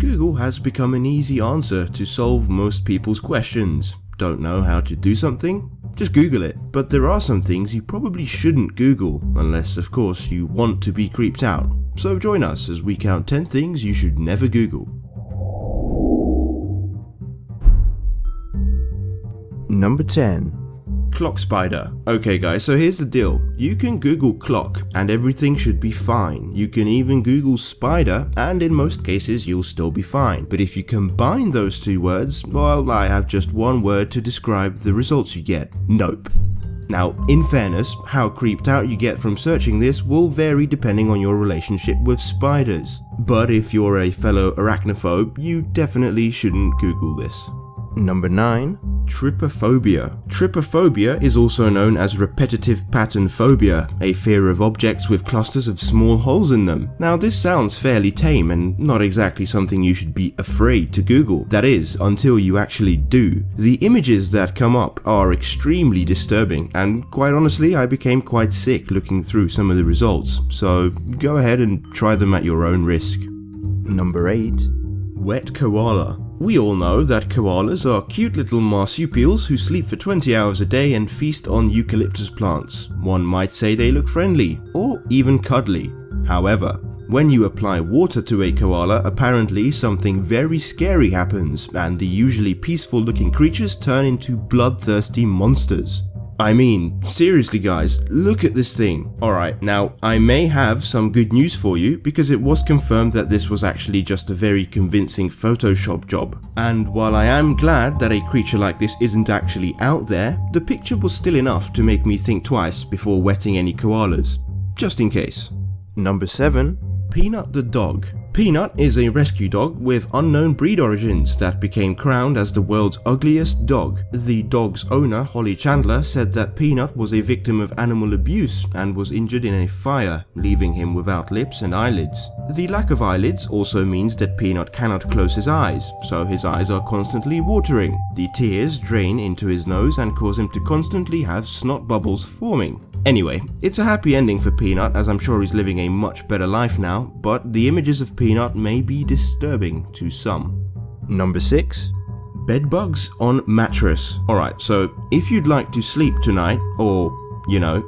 Google has become an easy answer to solve most people's questions. Don't know how to do something? Just Google it. But there are some things you probably shouldn't Google, unless of course you want to be creeped out. So join us as we count 10 things you should never Google. Number 10. Clock spider. Okay guys, so here's the deal. You can Google clock and everything should be fine. You can even Google spider and in most cases you'll still be fine. But if you combine those two words, well, I have just one word to describe the results you get. Nope. Now, in fairness, how creeped out you get from searching this will vary depending on your relationship with spiders. But if you're a fellow arachnophobe, you definitely shouldn't Google this. Number 9. Trypophobia. Trypophobia is also known as repetitive pattern phobia, a fear of objects with clusters of small holes in them. Now this sounds fairly tame and not exactly something you should be afraid to Google. That is, until you actually do. The images that come up are extremely disturbing and quite honestly I became quite sick looking through some of the results, so go ahead and try them at your own risk. Number 8. Wet koala. We all know that koalas are cute little marsupials who sleep for 20 hours a day and feast on eucalyptus plants. One might say they look friendly, or even cuddly. However, when you apply water to a koala, apparently something very scary happens, and the usually peaceful looking creatures turn into bloodthirsty monsters. I mean, seriously guys, look at this thing. Alright, now I may have some good news for you because it was confirmed that this was actually just a very convincing Photoshop job. And while I am glad that a creature like this isn't actually out there, the picture was still enough to make me think twice before wetting any koalas. Just in case. Number 7. Peanut the dog. Peanut is a rescue dog with unknown breed origins that became crowned as the world's ugliest dog. The dog's owner, Holly Chandler, said that Peanut was a victim of animal abuse and was injured in a fire, leaving him without lips and eyelids. The lack of eyelids also means that Peanut cannot close his eyes, so his eyes are constantly watering. The tears drain into his nose and cause him to constantly have snot bubbles forming. Anyway, it's a happy ending for Peanut as I'm sure he's living a much better life now, but the images of Peanut may be disturbing to some. Number 6. Bedbugs on Mattress. Alright, so if you'd like to sleep tonight, or, you know,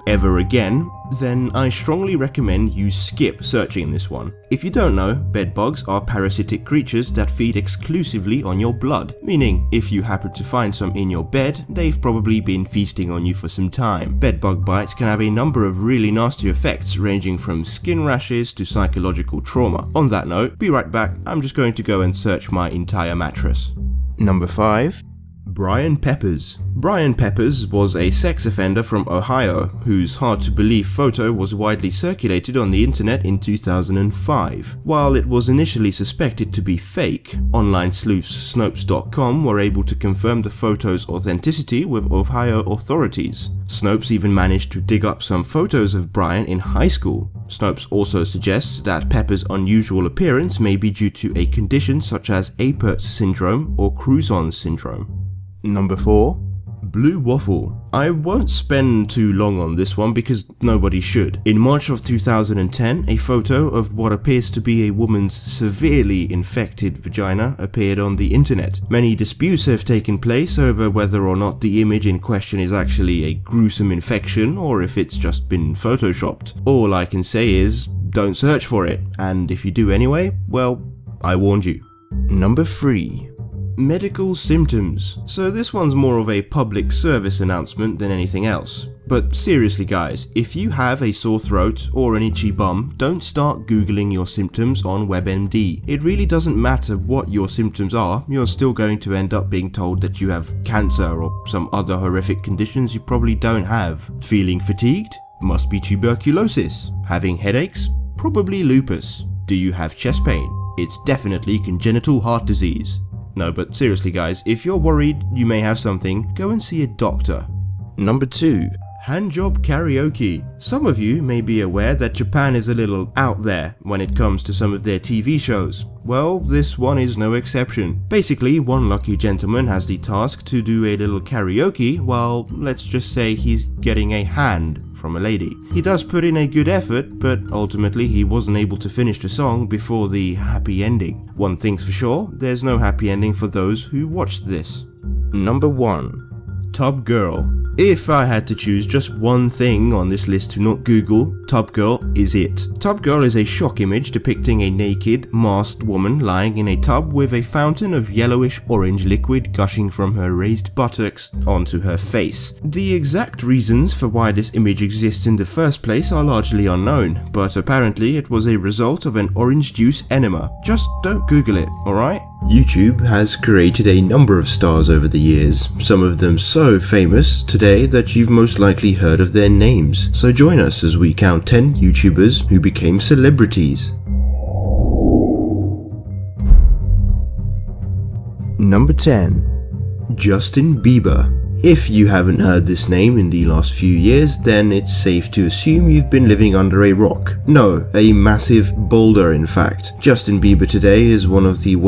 ever again, then I strongly recommend you skip searching this one. If you don't know, bedbugs are parasitic creatures that feed exclusively on your blood, meaning if you happen to find some in your bed, they've probably been feasting on you for some time. Bedbug bites can have a number of really nasty effects ranging from skin rashes to psychological trauma. On that note, be right back, I'm just going to go and search my entire mattress. Number 5. Brian Peppers. Brian Peppers was a sex offender from Ohio whose hard-to-believe photo was widely circulated on the internet in 2005. While it was initially suspected to be fake, online sleuths Snopes.com were able to confirm the photo's authenticity with Ohio authorities. Snopes even managed to dig up some photos of Brian in high school. Snopes also suggests that Pepper's unusual appearance may be due to a condition such as Apert syndrome or Crouzon syndrome. Number 4. Blue Waffle. I won't spend too long on this one because nobody should. In March of 2010, a photo of what appears to be a woman's severely infected vagina appeared on the internet. Many disputes have taken place over whether or not the image in question is actually a gruesome infection or if it's just been photoshopped. All I can say is, don't search for it, and if you do anyway, well, I warned you. Number 3. Medical symptoms. So this one's more of a public service announcement than anything else. But seriously guys, if you have a sore throat or an itchy bum, don't start googling your symptoms on WebMD. It really doesn't matter what your symptoms are, you're still going to end up being told that you have cancer or some other horrific conditions you probably don't have. Feeling fatigued? Must be tuberculosis. Having headaches? Probably lupus. Do you have chest pain? It's definitely congenital heart disease. No, but seriously guys, if you're worried you may have something, go and see a doctor. Number 2. Handjob Karaoke. Some of you may be aware that Japan is a little out there when it comes to some of their TV shows. Well, this one is no exception. Basically, one lucky gentleman has the task to do a little karaoke while, let's just say, he's getting a hand from a lady. He does put in a good effort, but ultimately he wasn't able to finish the song before the happy ending. One thing's for sure, there's no happy ending for those who watched this. Number 1. Tubgirl. If I had to choose just one thing on this list to not Google, Tubgirl is it. Tubgirl is a shock image depicting a naked, masked woman lying in a tub with a fountain of yellowish-orange liquid gushing from her raised buttocks onto her face. The exact reasons for why this image exists in the first place are largely unknown, but apparently it was a result of an orange juice enema. Just don't Google it, alright? YouTube has created a number of stars over the years, some of them so famous today that you've most likely heard of their names. So join us as we count 10 YouTubers who became celebrities. Number 10. Justin Bieber. If you haven't heard this name in the last few years, then it's safe to assume you've been living under a rock. No, a massive boulder in fact. Justin Bieber today is one of the world's